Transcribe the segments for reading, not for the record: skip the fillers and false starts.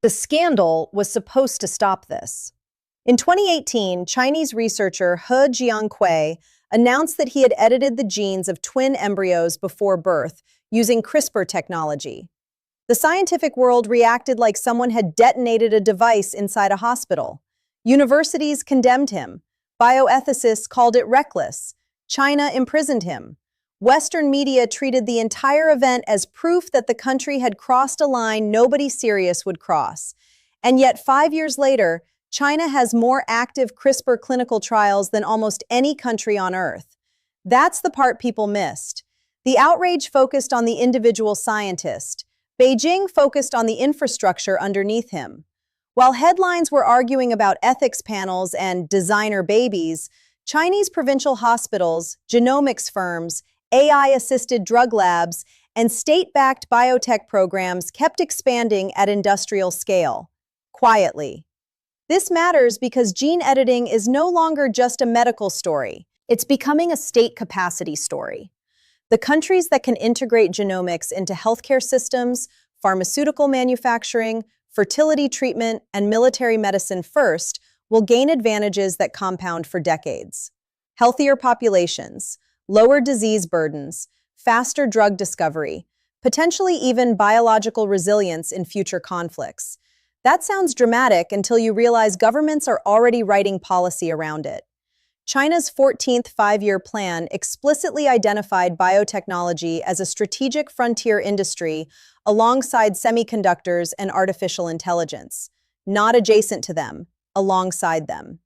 The scandal was supposed to stop this. In 2018, Chinese researcher He Jiankui announced that he had edited the genes of twin embryos before birth using CRISPR technology. The scientific world reacted like someone had detonated a device inside a hospital. Universities condemned him. Bioethicists called it reckless. China imprisoned him. Western media treated the entire event as proof that the country had crossed a line nobody serious would cross. And yet, 5 years later, China has more active CRISPR clinical trials than almost any country on Earth. That's the part people missed. The outrage focused on the individual scientist. Beijing focused on the infrastructure underneath him. While headlines were arguing about ethics panels and designer babies, Chinese provincial hospitals, genomics firms, AI-assisted drug labs, and state-backed biotech programs kept expanding at industrial scale, quietly. This matters because gene editing is no longer just a medical story. It's becoming a state capacity story. The countries that can integrate genomics into healthcare systems, pharmaceutical manufacturing, fertility treatment, and military medicine first will gain advantages that compound for decades. Healthier populations, lower disease burdens, faster drug discovery, potentially even biological resilience in future conflicts. That sounds dramatic until you realize governments are already writing policy around it. China's 14th five-year plan explicitly identified biotechnology as a strategic frontier industry alongside semiconductors and artificial intelligence, not adjacent to them, alongside them.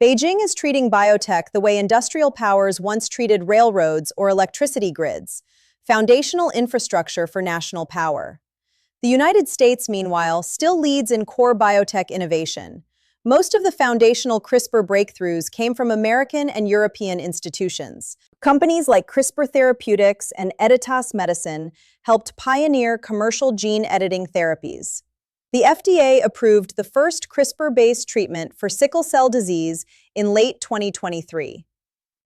Beijing is treating biotech the way industrial powers once treated railroads or electricity grids, foundational infrastructure for national power. The United States, meanwhile, still leads in core biotech innovation. Most of the foundational CRISPR breakthroughs came from American and European institutions. Companies like CRISPR Therapeutics and Editas Medicine helped pioneer commercial gene editing therapies. The FDA approved the first CRISPR-based treatment for sickle cell disease in late 2023.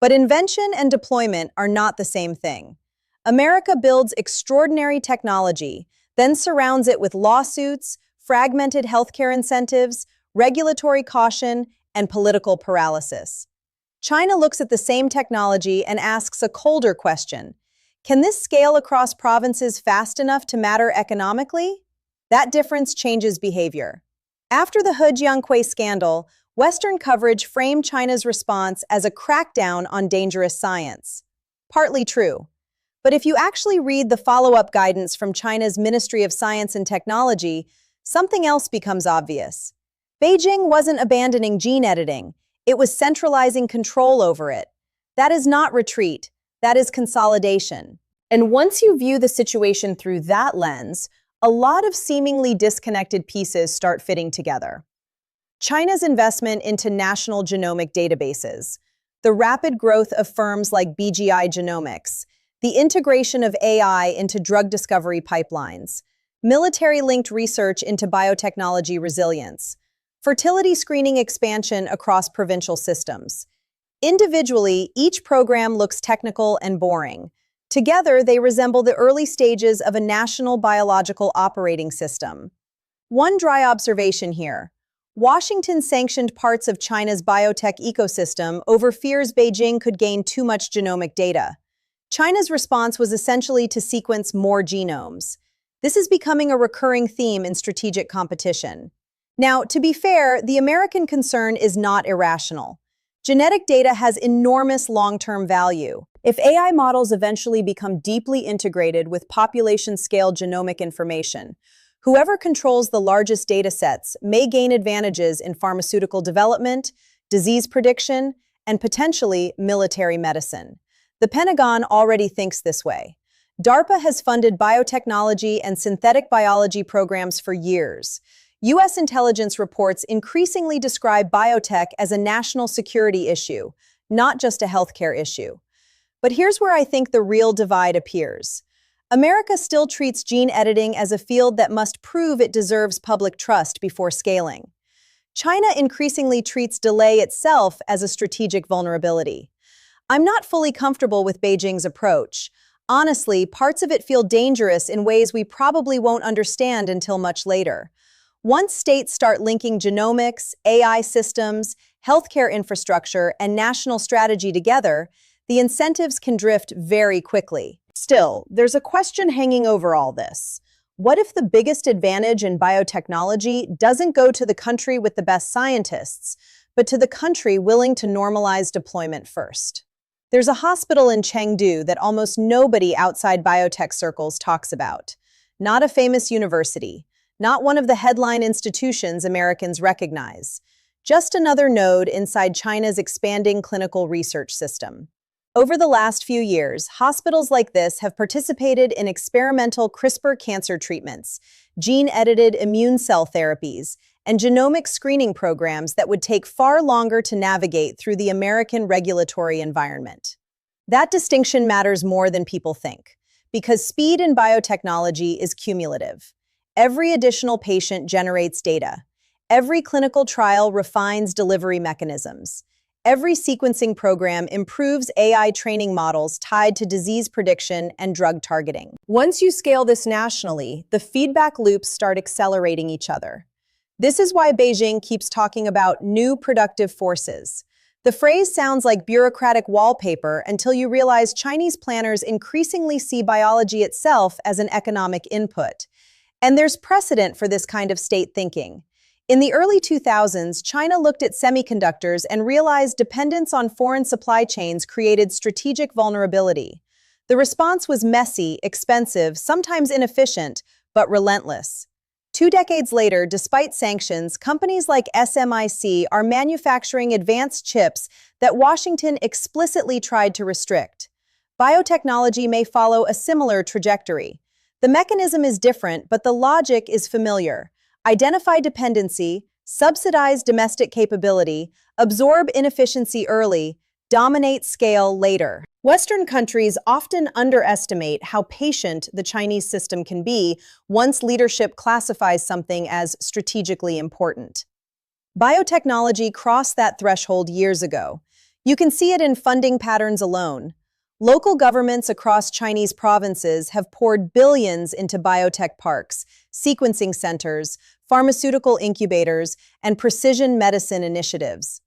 But invention and deployment are not the same thing. America builds extraordinary technology, then surrounds it with lawsuits, fragmented healthcare incentives, regulatory caution, and political paralysis. China looks at the same technology and asks a colder question. Can this scale across provinces fast enough to matter economically? That difference changes behavior. After the He Jiankui scandal, Western coverage framed China's response as a crackdown on dangerous science. Partly true. But if you actually read the follow-up guidance from China's Ministry of Science and Technology, something else becomes obvious. Beijing wasn't abandoning gene editing, it was centralizing control over it. That is not retreat, that is consolidation. And once you view the situation through that lens, a lot of seemingly disconnected pieces start fitting together. China's investment into national genomic databases, the rapid growth of firms like BGI Genomics, the integration of AI into drug discovery pipelines, military-linked research into biotechnology resilience, fertility screening expansion across provincial systems. Individually, each program looks technical and boring. Together, they resemble the early stages of a national biological operating system. One dry observation here. Washington sanctioned parts of China's biotech ecosystem over fears Beijing could gain too much genomic data. China's response was essentially to sequence more genomes. This is becoming a recurring theme in strategic competition. Now, to be fair, the American concern is not irrational. Genetic data has enormous long-term value. If AI models eventually become deeply integrated with population-scale genomic information, whoever controls the largest data sets may gain advantages in pharmaceutical development, disease prediction, and potentially military medicine. The Pentagon already thinks this way. DARPA has funded biotechnology and synthetic biology programs for years. U.S. intelligence reports increasingly describe biotech as a national security issue, not just a healthcare issue. But here's where I think the real divide appears. America still treats gene editing as a field that must prove it deserves public trust before scaling. China increasingly treats delay itself as a strategic vulnerability. I'm not fully comfortable with Beijing's approach. Honestly, parts of it feel dangerous in ways we probably won't understand until much later. Once states start linking genomics, AI systems, healthcare infrastructure, and national strategy together, the incentives can drift very quickly. Still, there's a question hanging over all this. What if the biggest advantage in biotechnology doesn't go to the country with the best scientists, but to the country willing to normalize deployment first? There's a hospital in Chengdu that almost nobody outside biotech circles talks about. Not a famous university, not one of the headline institutions Americans recognize. Just another node inside China's expanding clinical research system. Over the last few years, hospitals like this have participated in experimental CRISPR cancer treatments, gene-edited immune cell therapies, and genomic screening programs that would take far longer to navigate through the American regulatory environment. That distinction matters more than people think, because speed in biotechnology is cumulative. Every additional patient generates data. Every clinical trial refines delivery mechanisms. Every sequencing program improves AI training models tied to disease prediction and drug targeting. Once you scale this nationally, the feedback loops start accelerating each other. This is why Beijing keeps talking about new productive forces. The phrase sounds like bureaucratic wallpaper until you realize Chinese planners increasingly see biology itself as an economic input. And there's precedent for this kind of state thinking. In the early 2000s, China looked at semiconductors and realized dependence on foreign supply chains created strategic vulnerability. The response was messy, expensive, sometimes inefficient, but relentless. 2 decades later, despite sanctions, companies like SMIC are manufacturing advanced chips that Washington explicitly tried to restrict. Biotechnology may follow a similar trajectory. The mechanism is different, but the logic is familiar. Identify dependency, subsidize domestic capability, absorb inefficiency early, dominate scale later. Western countries often underestimate how patient the Chinese system can be once leadership classifies something as strategically important. Biotechnology crossed that threshold years ago. You can see it in funding patterns alone. Local governments across Chinese provinces have poured billions into biotech parks, sequencing centers, pharmaceutical incubators, and precision medicine initiatives.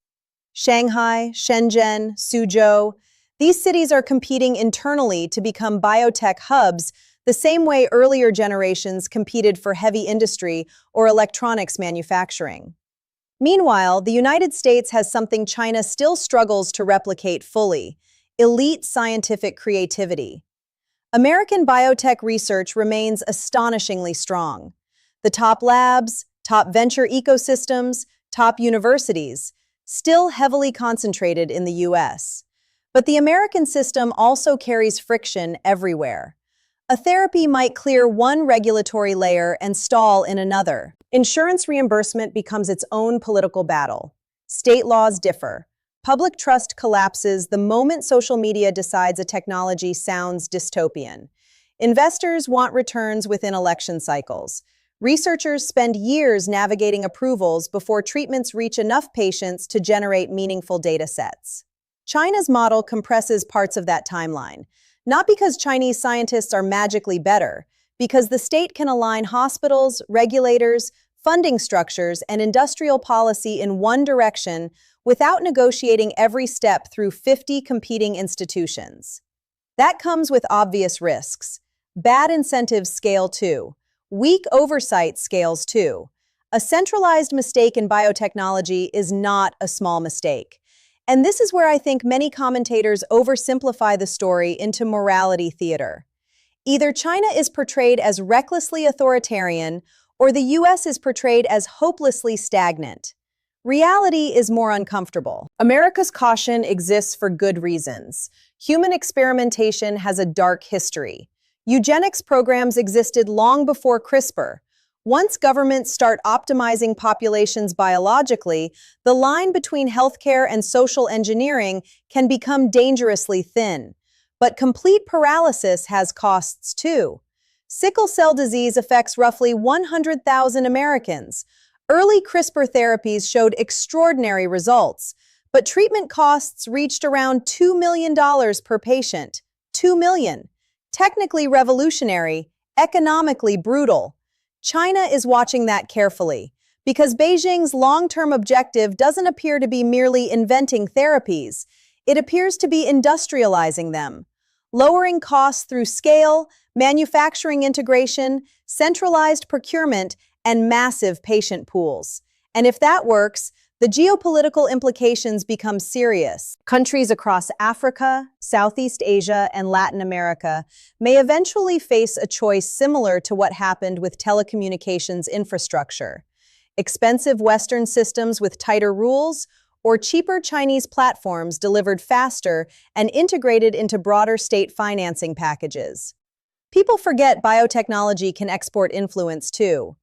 Shanghai, Shenzhen, Suzhou, these cities are competing internally to become biotech hubs the same way earlier generations competed for heavy industry or electronics manufacturing. Meanwhile, the United States has something China still struggles to replicate fully: elite scientific creativity. American biotech research remains astonishingly strong. The top labs, top venture ecosystems, top universities, still heavily concentrated in the US. But the American system also carries friction everywhere. A therapy might clear one regulatory layer and stall in another. Insurance reimbursement becomes its own political battle. State laws differ. Public trust collapses the moment social media decides a technology sounds dystopian. Investors want returns within election cycles. Researchers spend years navigating approvals before treatments reach enough patients to generate meaningful data sets. China's model compresses parts of that timeline, not because Chinese scientists are magically better, because the state can align hospitals, regulators, funding structures, and industrial policy in one direction without negotiating every step through 50 competing institutions. That comes with obvious risks. Bad incentives scale too. Weak oversight scales too. A centralized mistake in biotechnology is not a small mistake. And this is where I think many commentators oversimplify the story into morality theater. Either China is portrayed as recklessly authoritarian, or the US is portrayed as hopelessly stagnant. Reality is more uncomfortable. America's caution exists for good reasons. Human experimentation has a dark history. Eugenics programs existed long before CRISPR. Once governments start optimizing populations biologically, the line between healthcare and social engineering can become dangerously thin. But complete paralysis has costs too. Sickle cell disease affects roughly 100,000 Americans. Early CRISPR therapies showed extraordinary results, but treatment costs reached around $2 million per patient. $2 million. Technically revolutionary, economically brutal. China is watching that carefully because Beijing's long-term objective doesn't appear to be merely inventing therapies. It appears to be industrializing them, lowering costs through scale, manufacturing integration, centralized procurement, and massive patient pools. And if that works, the geopolitical implications become serious. Countries across Africa, Southeast Asia, and Latin America may eventually face a choice similar to what happened with telecommunications infrastructure: expensive Western systems with tighter rules, or cheaper Chinese platforms delivered faster and integrated into broader state financing packages. People forget biotechnology can export influence too.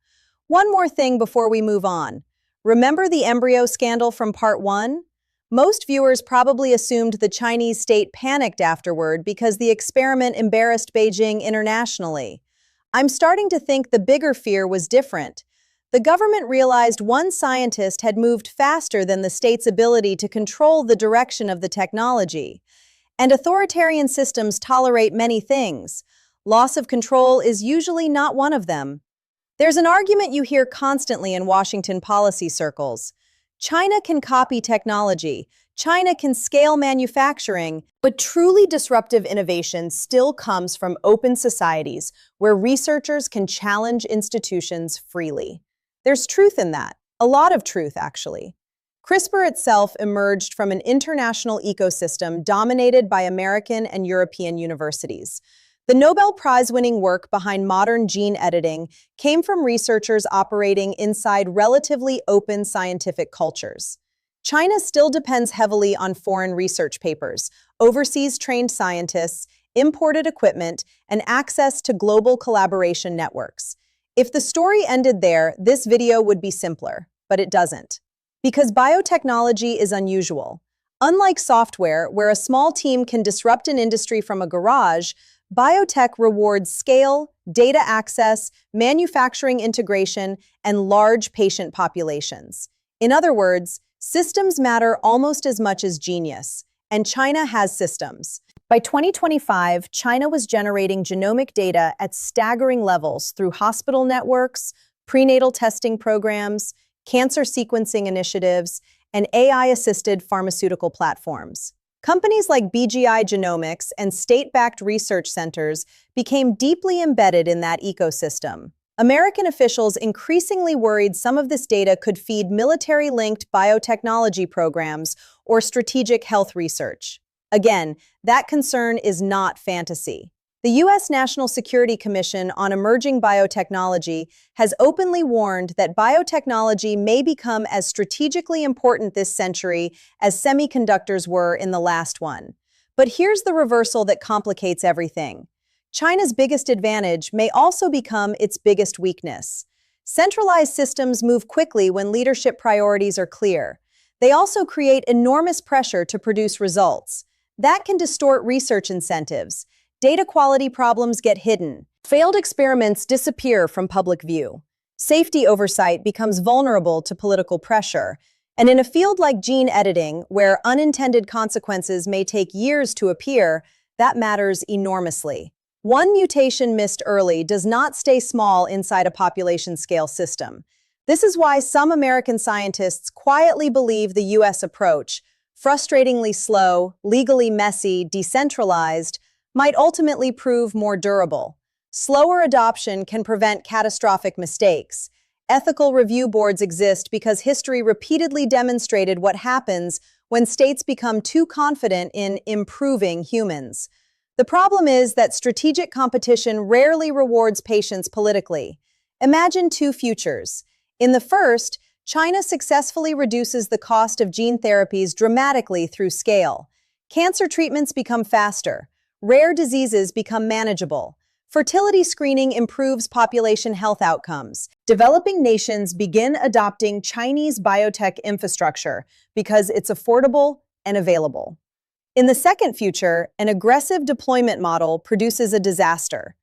One more thing before we move on. Remember the embryo scandal from part 1? Most viewers probably assumed the Chinese state panicked afterward because the experiment embarrassed Beijing internationally. I'm starting to think the bigger fear was different. The government realized one scientist had moved faster than the state's ability to control the direction of the technology. And authoritarian systems tolerate many things. Loss of control is usually not one of them. There's an argument you hear constantly in Washington policy circles. China can copy technology, China can scale manufacturing, but truly disruptive innovation still comes from open societies where researchers can challenge institutions freely. There's truth in that, a lot of truth actually. CRISPR itself emerged from an international ecosystem dominated by American and European universities. The Nobel Prize-winning work behind modern gene editing came from researchers operating inside relatively open scientific cultures. China still depends heavily on foreign research papers, overseas trained scientists, imported equipment, and access to global collaboration networks. If the story ended there, this video would be simpler, but it doesn't. Because biotechnology is unusual. Unlike software, where a small team can disrupt an industry from a garage, biotech rewards scale, data access, manufacturing integration, and large patient populations. In other words, systems matter almost as much as genius, and China has systems. By 2025, China was generating genomic data at staggering levels through hospital networks, prenatal testing programs, cancer sequencing initiatives, and AI-assisted pharmaceutical platforms. Companies like BGI Genomics and state-backed research centers became deeply embedded in that ecosystem. American officials increasingly worried some of this data could feed military-linked biotechnology programs or strategic health research. Again, that concern is not fantasy. The U.S. National Security Commission on Emerging Biotechnology has openly warned that biotechnology may become as strategically important this century as semiconductors were in the last one. But here's the reversal that complicates everything. China's biggest advantage may also become its biggest weakness. Centralized systems move quickly when leadership priorities are clear. They also create enormous pressure to produce results. That can distort research incentives. Data quality problems get hidden. Failed experiments disappear from public view. Safety oversight becomes vulnerable to political pressure. And in a field like gene editing, where unintended consequences may take years to appear, that matters enormously. One mutation missed early does not stay small inside a population-scale system. This is why some American scientists quietly believe the U.S. approach, frustratingly slow, legally messy, decentralized, might ultimately prove more durable. Slower adoption can prevent catastrophic mistakes. Ethical review boards exist because history repeatedly demonstrated what happens when states become too confident in improving humans. The problem is that strategic competition rarely rewards patience politically. Imagine two futures. In the first, China successfully reduces the cost of gene therapies dramatically through scale. Cancer treatments become faster. Rare diseases become manageable. Fertility screening improves population health outcomes. Developing nations begin adopting Chinese biotech infrastructure because it's affordable and available. In the second future, an aggressive deployment model produces a disaster.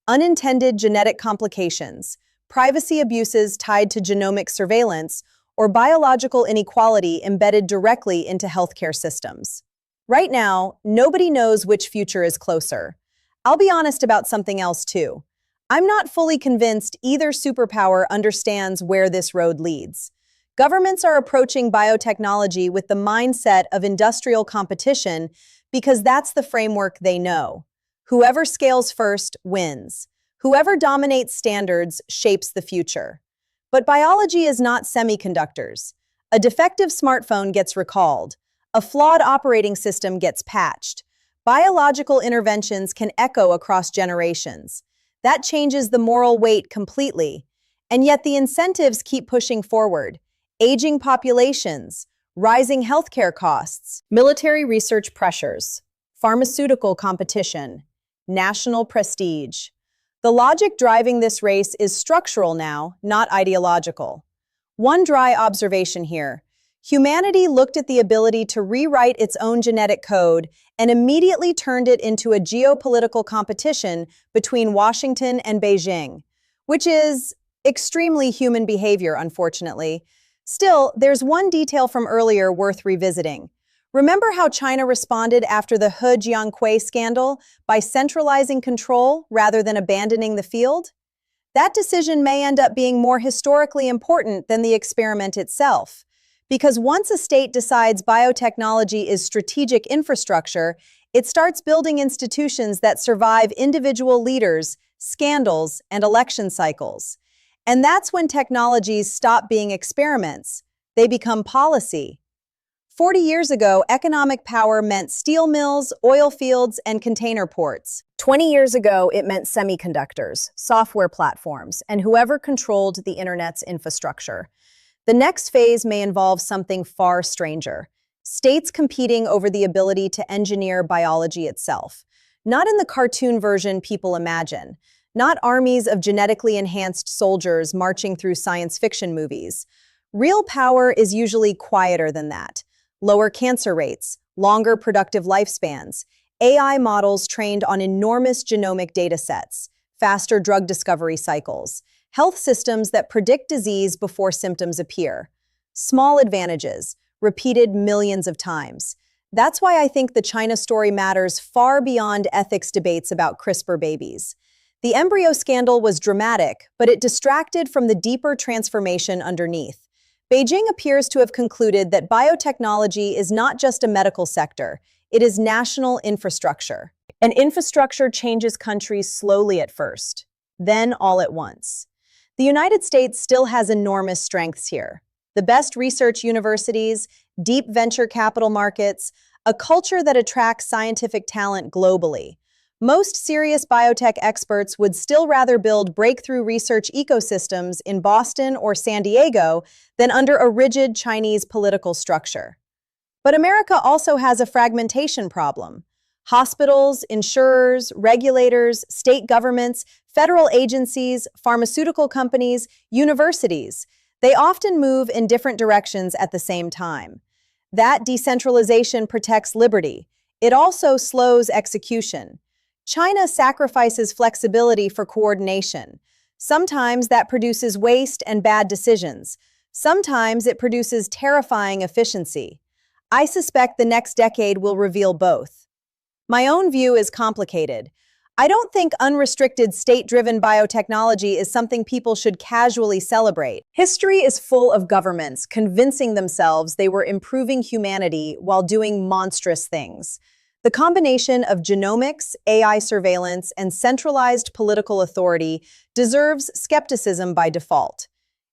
Unintended genetic complications, privacy abuses tied to genomic surveillance, or biological inequality embedded directly into healthcare systems. Right now, nobody knows which future is closer. I'll be honest about something else too. I'm not fully convinced either superpower understands where this road leads. Governments are approaching biotechnology with the mindset of industrial competition because that's the framework they know. Whoever scales first wins. Whoever dominates standards shapes the future. But biology is not semiconductors. A defective smartphone gets recalled. A flawed operating system gets patched. Biological interventions can echo across generations. That changes the moral weight completely. And yet the incentives keep pushing forward. Aging populations, rising healthcare costs, military research pressures, pharmaceutical competition, national prestige. The logic driving this race is structural now, not ideological. One dry observation here. Humanity looked at the ability to rewrite its own genetic code and immediately turned it into a geopolitical competition between Washington and Beijing, which is extremely human behavior, unfortunately. Still, there's one detail from earlier worth revisiting. Remember how China responded after the He Jiankui scandal by centralizing control rather than abandoning the field? That decision may end up being more historically important than the experiment itself. Because once a state decides biotechnology is strategic infrastructure, it starts building institutions that survive individual leaders, scandals, and election cycles. And that's when technologies stop being experiments. They become policy. 40 years ago, economic power meant steel mills, oil fields, and container ports. 20 years ago, it meant semiconductors, software platforms, and whoever controlled the internet's infrastructure. The next phase may involve something far stranger. States competing over the ability to engineer biology itself. Not in the cartoon version people imagine. Not armies of genetically enhanced soldiers marching through science fiction movies. Real power is usually quieter than that. Lower cancer rates, longer productive lifespans, AI models trained on enormous genomic datasets, faster drug discovery cycles, health systems that predict disease before symptoms appear. Small advantages, repeated millions of times. That's why I think the China story matters far beyond ethics debates about CRISPR babies. The embryo scandal was dramatic, but it distracted from the deeper transformation underneath. Beijing appears to have concluded that biotechnology is not just a medical sector, it is national infrastructure. And infrastructure changes countries slowly at first, then all at once. The United States still has enormous strengths here. The best research universities, deep venture capital markets, a culture that attracts scientific talent globally. Most serious biotech experts would still rather build breakthrough research ecosystems in Boston or San Diego than under a rigid Chinese political structure. But America also has a fragmentation problem. Hospitals, insurers, regulators, state governments, federal agencies, pharmaceutical companies, universities, they often move in different directions at the same time. That decentralization protects liberty. It also slows execution. China sacrifices flexibility for coordination. Sometimes that produces waste and bad decisions. Sometimes it produces terrifying efficiency. I suspect the next decade will reveal both. My own view is complicated. I don't think unrestricted state-driven biotechnology is something people should casually celebrate. History is full of governments convincing themselves they were improving humanity while doing monstrous things. The combination of genomics, AI surveillance, and centralized political authority deserves skepticism by default.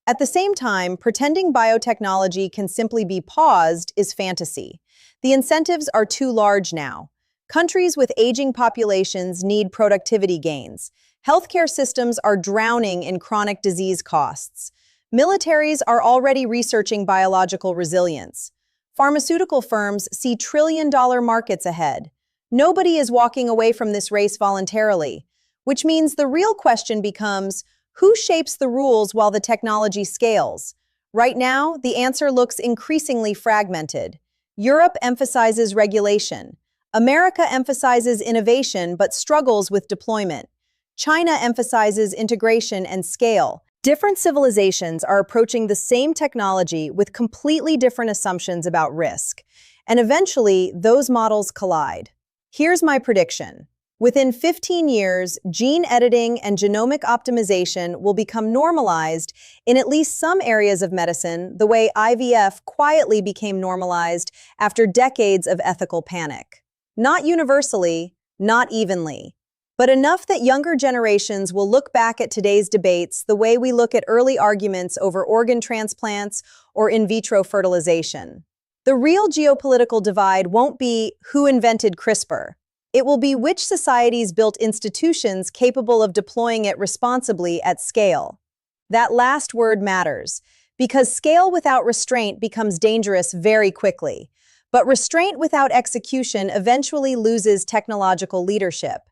At the same time, pretending biotechnology can simply be paused is fantasy. The incentives are too large now. Countries with aging populations need productivity gains. Healthcare systems are drowning in chronic disease costs. Militaries are already researching biological resilience. Pharmaceutical firms see trillion-dollar markets ahead. Nobody is walking away from this race voluntarily, which means the real question becomes, who shapes the rules while the technology scales? Right now, the answer looks increasingly fragmented. Europe emphasizes regulation. America emphasizes innovation but struggles with deployment. China emphasizes integration and scale. Different civilizations are approaching the same technology with completely different assumptions about risk, and eventually those models collide. Here's my prediction. Within 15 years, gene editing and genomic optimization will become normalized in at least some areas of medicine, the way IVF quietly became normalized after decades of ethical panic. Not universally, not evenly, but enough that younger generations will look back at today's debates the way we look at early arguments over organ transplants or in vitro fertilization. The real geopolitical divide won't be who invented CRISPR. It will be which societies built institutions capable of deploying it responsibly at scale. That last word matters, because scale without restraint becomes dangerous very quickly. But restraint without execution eventually loses technological leadership.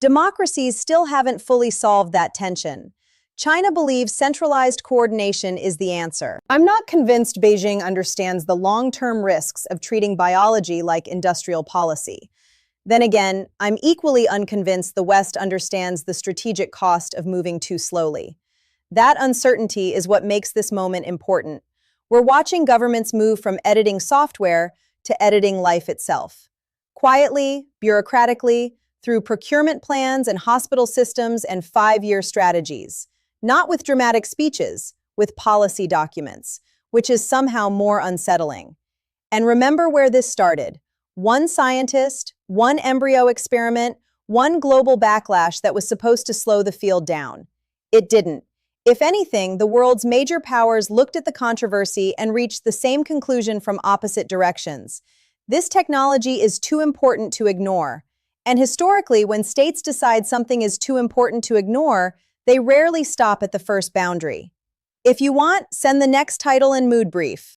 Democracies still haven't fully solved that tension. China believes centralized coordination is the answer. I'm not convinced Beijing understands the long-term risks of treating biology like industrial policy. Then again, I'm equally unconvinced the West understands the strategic cost of moving too slowly. That uncertainty is what makes this moment important. We're watching governments move from editing software to editing life itself. Quietly, bureaucratically, through procurement plans and hospital systems and 5-year strategies. Not with dramatic speeches, with policy documents, which is somehow more unsettling. And remember where this started. One scientist, one embryo experiment, one global backlash that was supposed to slow the field down. It didn't. If anything, the world's major powers looked at the controversy and reached the same conclusion from opposite directions. This technology is too important to ignore. And historically, when states decide something is too important to ignore, they rarely stop at the first boundary. If you want, send the next title and mood brief.